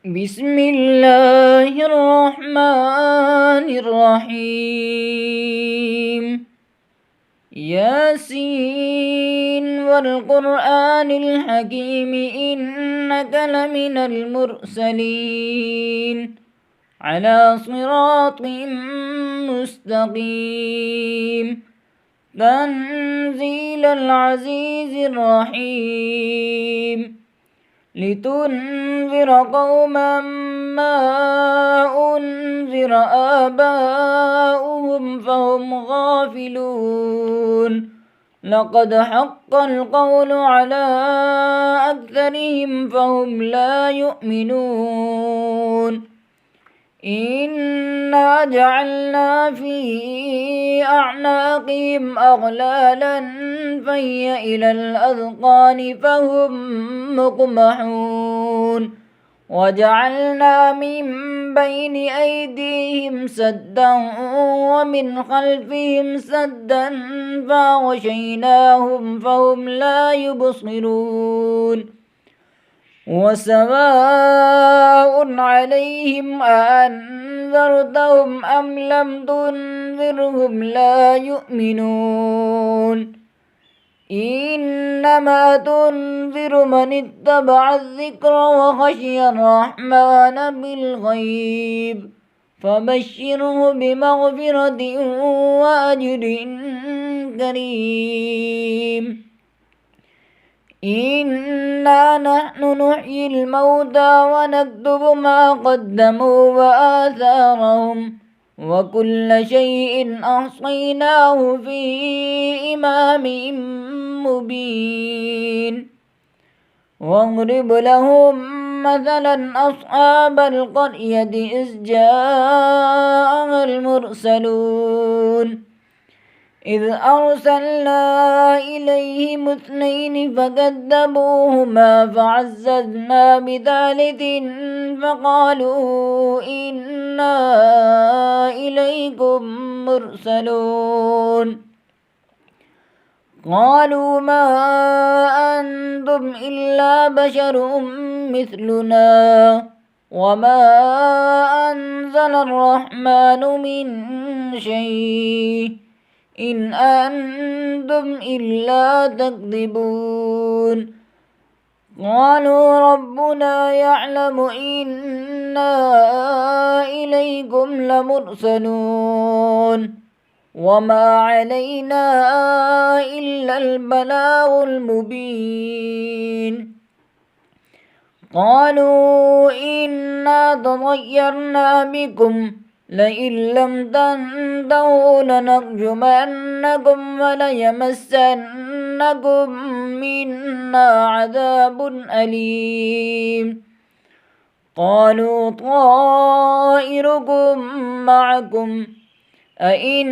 بسم الله الرحمن الرحيم. ياسين والقرآن الحكيم إنك لمن المرسلين على صراط مستقيم تنزيل العزيز الرحيم لتنذر قوما ما أنذر آباؤهم فهم غافلون لقد حق القول على أكثرهم فهم لا يؤمنون إنا جعلنا في أعناقهم أغلالا فهي إلى الأذقان فهم مقمحون وجعلنا من بين أيديهم سدا ومن خلفهم سدا فأغشيناهم فهم لا يبصرون وسواء عليهم أأنذرتهم أم لم تنذرهم لا يؤمنون إنما تنذر من اتبع الذكر وخشي الرحمن بالغيب فبشره بمغفرة وأجر كريم. إنا نحن نحيي الموتى ونكتب ما قدموا وآثارهم وكل شيء أحصيناه في إمام مبين. واضرب لهم مثلا أصحاب القرية إذ جاءها المرسلون إذ أرسلنا إليهم اثنين فكذبوهما فعززنا بثالث فقالوا إنا إليكم مرسلون قالوا ما أنتم إلا بشر مثلنا وما أنزل الرحمن من شيء إن أنتم إلا تكذبون قالوا ربنا يعلم إنا إليكم لمرسلون وما علينا إلا البلاغ المبين. قالوا إنا تطيرنا بكم لئن لم تنتهوا لنرجمنكم وليمسنكم منا عذاب أليم. قالوا طائركم معكم أئن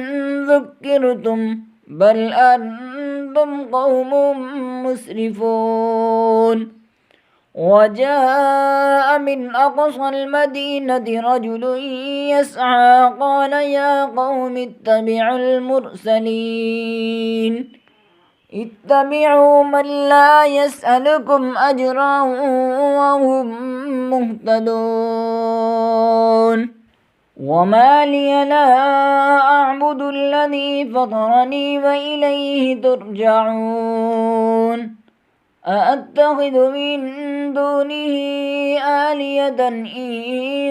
ذكرتم بل أنتم قوم مسرفون. وجاء من أقصى المدينة رجل يسعى قال يا قوم اتبعوا المرسلين اتبعوا من لا يسألكم أجرا وهم مهتدون. وما لي لا أعبد الذي فطرني وإليه ترجعون أأتخذ من دونه آلية إن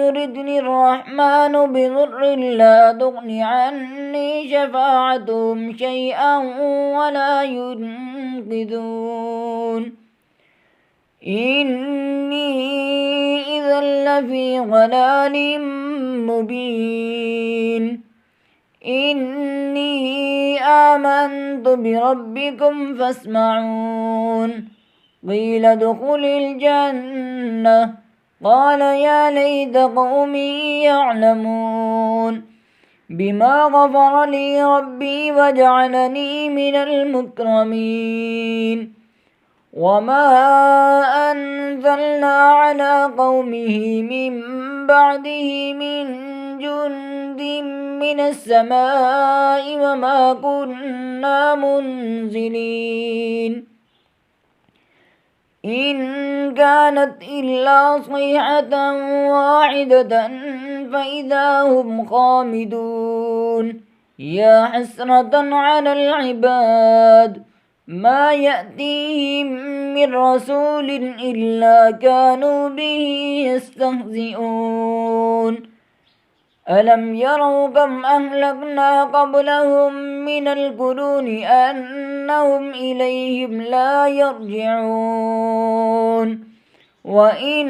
يردني الرحمن بضر لا تغن عني شفاعتهم شيئا ولا ينقذون إني إذا لفي ضلال مبين. إني آمنت بربكم فاسمعون قيل ادخل الجنة قال يا ليت قومي يعلمون بما غفر لي ربي وجعلني من المكرمين. وما أنزلنا على قومه من بعده من جند من السماء وما كنا منزلين إن كانت إلا صيحة واحدة فإذا هم خامدون يا حسرة على العباد ما يأتيهم من رسول إلا كانوا به يستهزئون ألم يروا كم أهلكنا قبلهم من القرون أنهم إليهم لا يرجعون وإن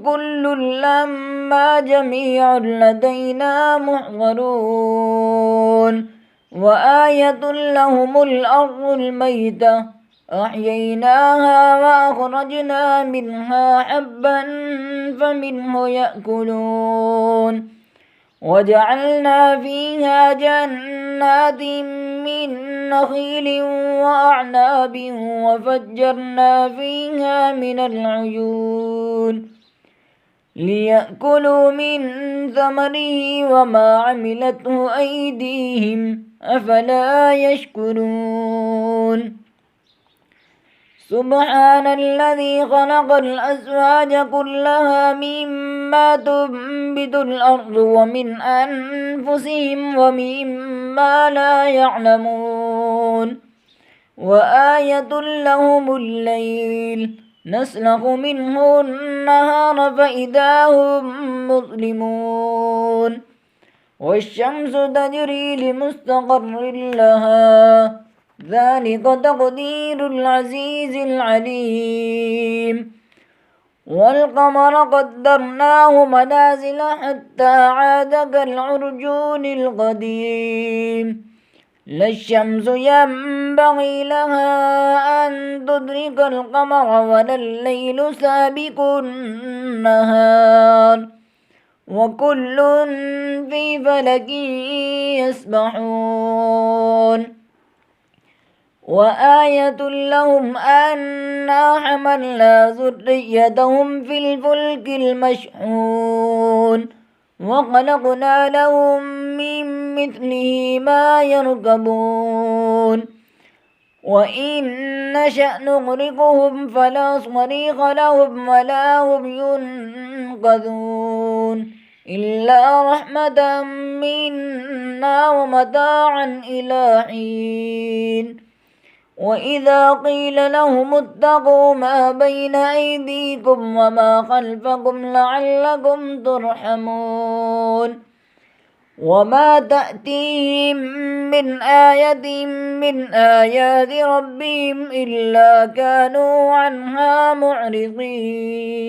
كل لما جميع لدينا محضرون وآية لهم الأرض الميتة أحييناها وأخرجنا منها حبا فمنه يأكلون وجعلنا فيها جنات من نخيل وأعناب وفجرنا فيها من العيون ليأكلوا من ثمره وما عملته أيديهم أفلا يشكرون سبحان الذي خلق الأزواج كلها مما تنبت الأرض ومن أنفسهم ومما لا يعلمون وآية لهم الليل نسلخ منه النهار فإذا هم مظلمون والشمس تجري لمستقر لها ذلك تقدير العزيز العليم والقمر قدرناه منازل حتى عاد كالعرجون القديم لا الشمس ينبغي لها أن تدرك القمر ولا الليل سابق النهار وكل في فلك يسبحون وآية لهم أنا حملنا ذريتهم في الفلك المشحون وخلقنا لهم من مثله ما يركبون وإن نشأ نغرقهم فلا صريخ لهم ولا هم ينقذون إلا رحمة منا ومتاعا إلى حين وإذا قيل لهم اتقوا ما بين أيديكم وما خلفكم لعلكم ترحمون وما تأتيهم من آية من آيات ربهم إلا كانوا عنها معرضين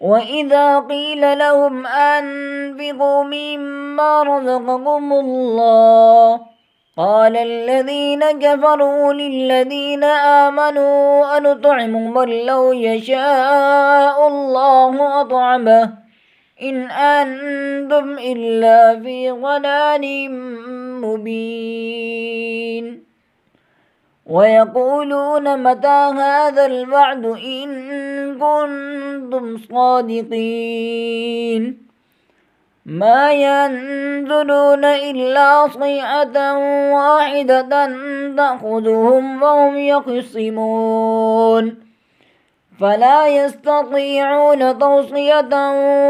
وإذا قيل لهم أنفقوا مما رزقكم الله قال الذين كفروا للذين آمنوا أنطعم من لو يشاء الله أطعمه إن أنتم إلا في ضلال مبين ويقولون متى هذا الوعد إن كنتم صادقين ما ينظرون إلا صيحة واحدة تأخذهم وهم يخصمون فلا يستطيعون توصية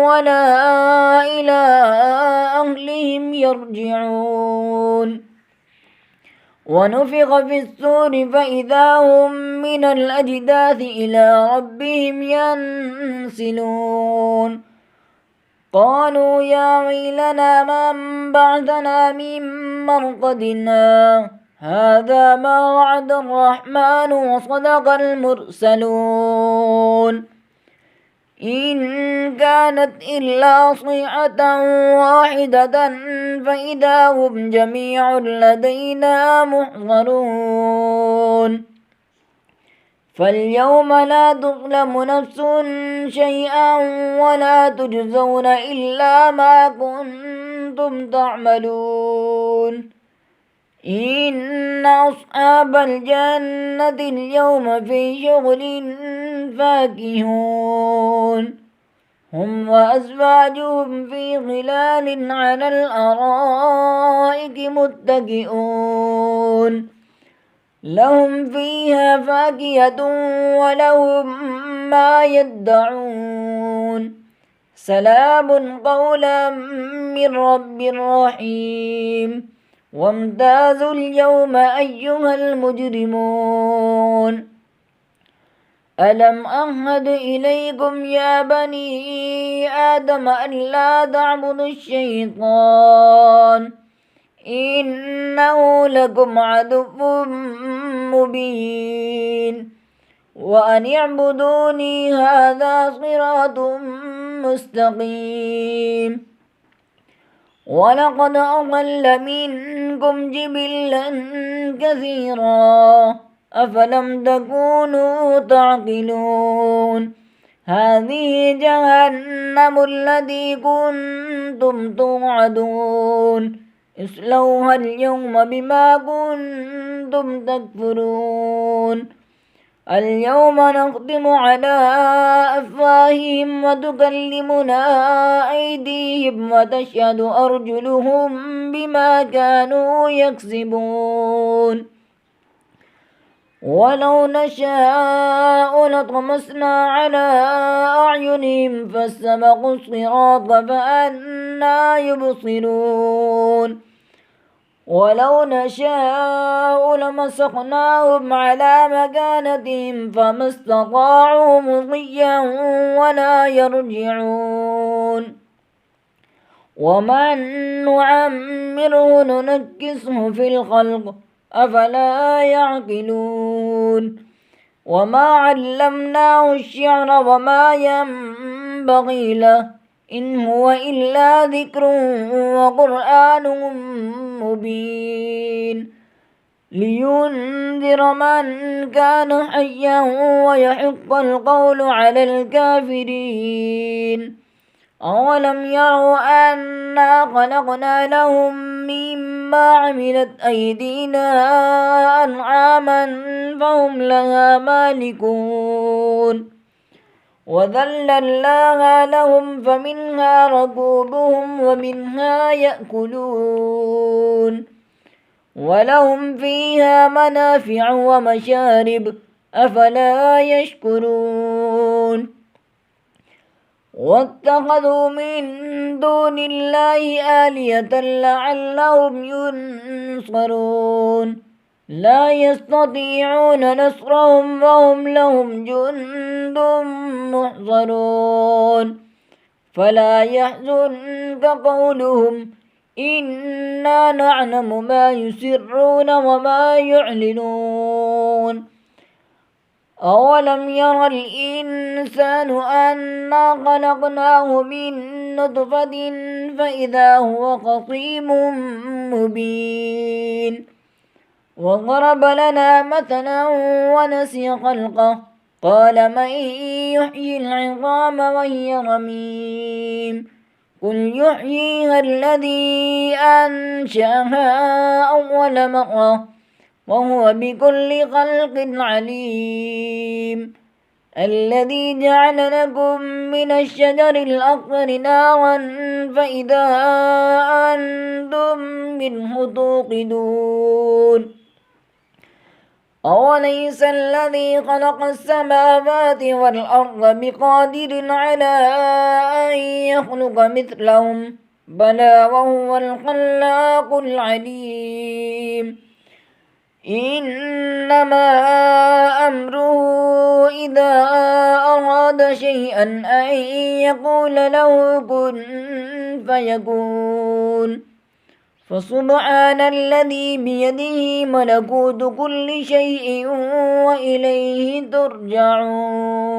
ولا إلى أهلهم يرجعون ونفخ في الصور فإذا هم من الأجداث إلى ربهم ينسلون قالوا يا ويلنا من بعثنا من مرقدنا هذا ما وعد الرحمن وصدق المرسلون إن كانت إلا صيحة واحدة فإذا هم جميع لدينا محضرون فاليوم لا تظلم نفس شيئا ولا تجزون إلا ما كنتم تعملون إن أصحاب الجنة اليوم في شغل فاكهون هم وأزواجهم في ظلال على الأرائك متكئون لهم فيها فاكهة ولهم ما يدعون سلام قولا من رب رحيم وامتازوا اليوم أيها المجرمون ألم أعهد إليكم يا بني آدم أن لا تعبدوا الشيطان إنه لكم عدو مبين وأن اعبدوني هذا صراط مستقيم ولقد أضل منكم جبلا كثيرا أفلم تكونوا تعقلون هذه جهنم التي كنتم توعدون اصلوها اليوم بما كنتم تكفرون اليوم نختم على أفواههم وتكلمنا أيديهم وتشهد أرجلهم بما كانوا يكسبون ولو نشاء لطمسنا على أعينهم فاستبقوا الصراط فأنى يبصرون ولو نشاء لمسخناهم على مكانتهم فما استطاعوا مضيا ولا يرجعون ومن نعمره ننكسه في الخلق أفلا يعقلون وما علمناه الشعر وما ينبغي له إن هو إلا ذكر وقرآن مبين لينذر من كان حيا ويحق القول على الكافرين أولم يروا أنا خلقنا لهم مما عملت أيدينا أنعاما فهم لها مالكون وذللناها لهم فمنها ركوبهم ومنها يأكلون ولهم فيها منافع ومشارب أفلا يشكرون واتخذوا من دون الله آلهة لعلهم ينصرون لا يستطيعون نصرهم وهم لهم جند محضرون فلا يحزنك قولهم إنا نعلم ما يسرون وما يعلنون أولم ير الإنسان أنا خلقناه من نطفة فإذا هو خصيم مبين وضرب لنا مثلا ونسي خلقه قال من يحيي العظام وهي رميم قل يحييها الذي أنشأها أول مرة وهو بكل خلق عليم الذي جعل لكم من الشجر الأخضر نارا فإذا أنتم منه توقدون أوليس الذي خلق السماوات والأرض بقادر على أن يخلق مثلهم بلى وهو الخلاق العليم إنما أمره إذا أراد شيئا أن يقول له كن فيكون فسبحان الذي بيده ملكوت كل شيء وإليه ترجعون